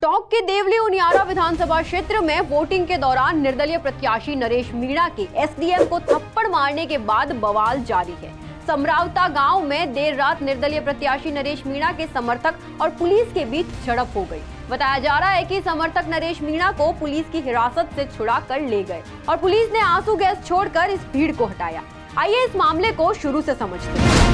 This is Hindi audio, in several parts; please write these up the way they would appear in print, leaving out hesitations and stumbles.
टोंक के देवली उनियारा विधानसभा क्षेत्र में वोटिंग के दौरान निर्दलीय प्रत्याशी नरेश मीणा के एसडीएम को थप्पड़ मारने के बाद बवाल जारी है। समरावता गांव में देर रात निर्दलीय प्रत्याशी नरेश मीणा के समर्थक और पुलिस के बीच झड़प हो गई। बताया जा रहा है कि समर्थक नरेश मीणा को पुलिस की हिरासत से छुड़ा कर ले गए और पुलिस ने आंसू गैस छोड़कर इस भीड़ को हटाया। आइए इस मामले को शुरू से समझते हैं।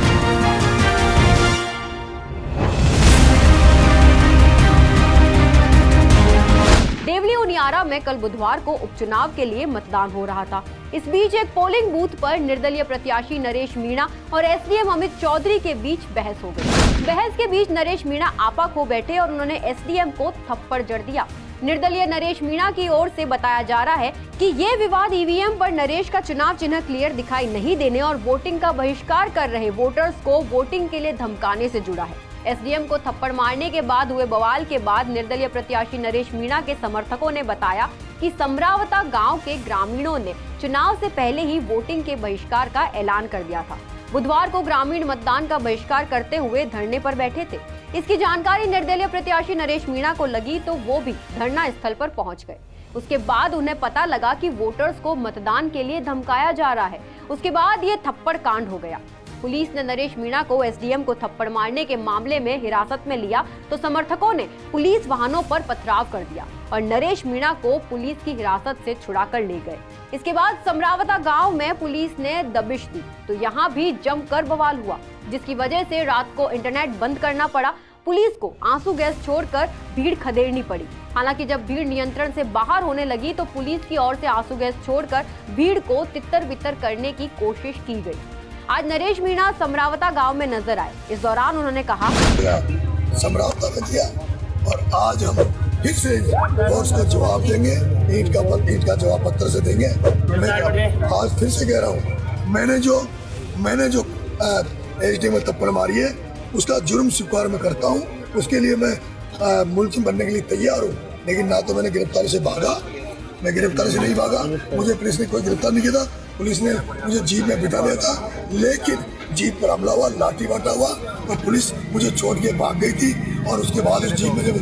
देवली उनियारा में कल बुधवार को उपचुनाव के लिए मतदान हो रहा था। इस बीच एक पोलिंग बूथ पर निर्दलीय प्रत्याशी नरेश मीणा और एसडीएम अमित चौधरी के बीच बहस हो गई। बहस के बीच नरेश मीणा आपा खो बैठे और उन्होंने एसडीएम को थप्पड़ जड़ दिया। निर्दलीय नरेश मीणा की ओर से बताया जा रहा है कि ये विवाद ईवीएम पर नरेश का चुनाव चिन्ह क्लियर दिखाई नहीं देने और वोटिंग का बहिष्कार कर रहे वोटर्स को वोटिंग के लिए धमकाने से जुड़ा है। एसडीएम को थप्पड़ मारने के बाद हुए बवाल के बाद निर्दलीय प्रत्याशी नरेश मीणा के समर्थकों ने बताया कि समरावता गांव के ग्रामीणों ने चुनाव से पहले ही वोटिंग के बहिष्कार का ऐलान कर दिया था। बुधवार को ग्रामीण मतदान का बहिष्कार करते हुए धरने पर बैठे थे। इसकी जानकारी निर्दलीय प्रत्याशी नरेश मीणा को लगी तो वो भी धरना स्थल पर पहुंच गए। उसके बाद उन्हें पता लगा कि वोटर्स को मतदान के लिए धमकाया जा रहा है। उसके बाद ये थप्पड़ कांड हो गया। पुलिस ने नरेश मीणा को एसडीएम को थप्पड़ मारने के मामले में हिरासत में लिया तो समर्थकों ने पुलिस वाहनों पर पथराव कर दिया और नरेश मीणा को पुलिस की हिरासत से छुड़ाकर ले गए। इसके बाद समरावता गांव में पुलिस ने दबिश दी तो यहां भी जमकर बवाल हुआ, जिसकी वजह से रात को इंटरनेट बंद करना पड़ा। पुलिस को आंसू गैस छोड़कर भीड़ खदेड़नी पड़ी। हालांकि जब भीड़ नियंत्रण से बाहर होने लगी तो पुलिस की ओर से आंसू गैस छोड़कर भीड़ को तितर-बितर करने की कोशिश की गई। आज नरेश मीणा समरावता गांव में नजर आए। इस दौरान उन्होंने कहा, समरावता में दिया और आज हम फिर से फोर्स को जवाब देंगे, ईंट का जवाब पत्थर से देंगे। मैं आज फिर से कह रहा हूँ, मैंने जो एसडी में थप्पड़ मारी है उसका जुर्म स्वीकार मैं करता हूँ। उसके लिए मैं मुल्ज़िम बनने के लिए तैयार हूँ, लेकिन ना तो मैंने गिरफ्तारी से भागा, मैं गिरफ्तारी से नहीं भागा। मुझे पुलिस ने कोई गिरफ्तार नहीं किया था। पुलिस ने मुझे जीप में बिठा लिया था, लेकिन जीप पर हमला हुआ, लाठी बांटा हुआ और पुलिस मुझे छोड़ के भाग गई थी। और उसके बाद उस जीप में जब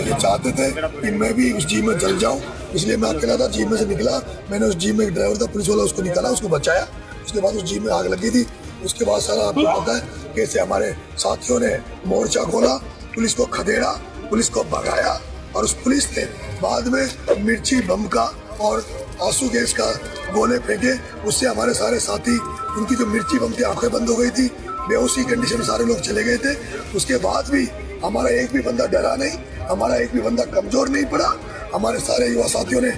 ये चाहते थे कि मैं भी उस जीप में जल जाऊं, इसलिए मैं अकेला था, जीप में से निकला। मैंने उस जीप में एक ड्राइवर था, पुलिस वाला, उसको निकाला, उसको बचाया। उसके बाद उस जीप में आग लगी थी। उसके बाद सारा आपको पता है कैसे हमारे साथियों ने मोर्चा खोला, पुलिस को खदेड़ा, पुलिस को भगाया और उस पुलिस ने बाद में मिर्ची बम का और आंसू गैस का गोले फेंके। उससे हमारे सारे साथी, उनकी जो मिर्ची बम की आंखें बंद हो गई थी, बेहोशी कंडीशन में सारे लोग चले गए थे। उसके बाद भी हमारा एक भी बंदा डरा नहीं, हमारा एक भी बंदा कमजोर नहीं पड़ा। हमारे सारे युवा साथियों ने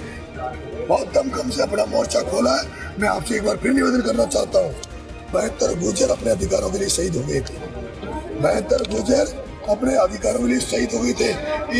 बहुत दमखम से अपना मोर्चा खोला है। मैं आपसे एक बार फिर निवेदन करना चाहता हूँ, 72 गुर्जर अपने अधिकारों के लिए शहीद हो गए थे। 72 गुर्जर अपने अधिकारों के लिए शहीद हो गए थे।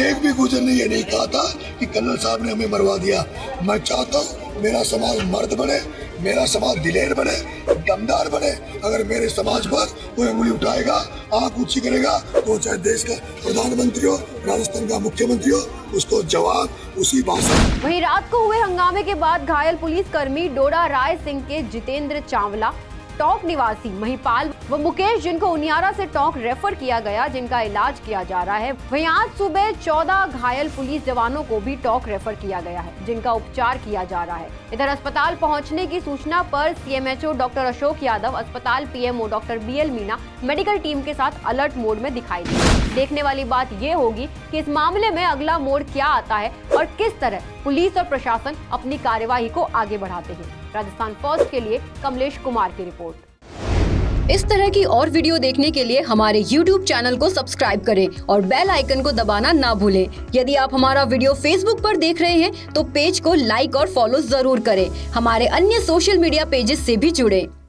एक भी गुर्जर ने ये नहीं कहा था कि कर्नल साहब ने हमें मरवा दिया। मैं चाहता हूँ मेरा समाज मर्द बने, मेरा समाज दिलेर बने, दमदार बने। अगर मेरे समाज पर कोई उंगली उठाएगा, आंख ऊंची करेगा, तो चाहे देश का प्रधानमंत्री हो, राजस्थान का मुख्यमंत्री हो, उसको जवाब उसी भाषा। वहीं रात को हुए हंगामे के बाद घायल पुलिसकर्मी डोडा राय सिंह के जितेंद्र चावला, टोंक निवासी महिपाल व मुकेश, जिनको उनियारा से टोंक रेफर किया गया, जिनका इलाज किया जा रहा है। वहीं आज सुबह 14 घायल पुलिस जवानों को भी टोंक रेफर किया गया है, जिनका उपचार किया जा रहा है। इधर अस्पताल पहुंचने की सूचना पर सीएमएचओ डॉक्टर अशोक यादव, अस्पताल PMO doctor BL Meena medical team के साथ अलर्ट मोड में दिखाई दी। देखने वाली बात ये होगी कि इस मामले में अगला मोड़ क्या आता है और किस तरह पुलिस और प्रशासन अपनी कार्यवाही को आगे बढ़ाते हैं। राजस्थान फर्स्ट के लिए कमलेश कुमार की रिपोर्ट। इस तरह की और वीडियो देखने के लिए हमारे YouTube चैनल को सब्सक्राइब करें और बेल आइकन को दबाना ना भूलें। यदि आप हमारा वीडियो Facebook पर देख रहे हैं तो पेज को लाइक और फॉलो जरूर करें। हमारे अन्य सोशल मीडिया पेजेस से भी जुड़ें।